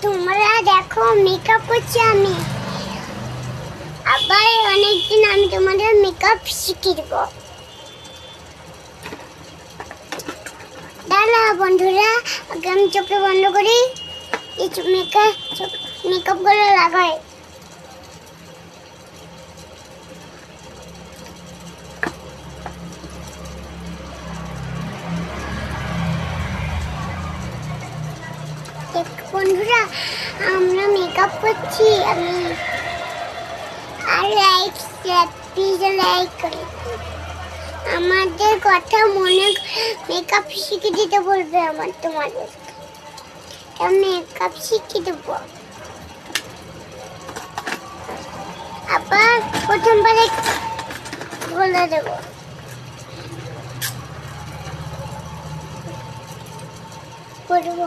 তোমরা দেখো মেকআপ করছি আমি। আবার অনেকদিন আমি তোমাদের মেকআপ শিখিয়ে দেবো। দাঁড়া বন্ধুরা, আগে আমি চোখে বন্ধ করি, এই মেকআপ গুলো লাগাই। বন্ধুরা আমরা মেকআপ করছি আমি। আর লাইক করি। আমাদের কথা মনে মেকআপ শিখে দিতে বলবে আমার তোমাদের। মেকআপ শিখিয়ে দেবো। আবার প্রথমবারে বলে দেবো। করবো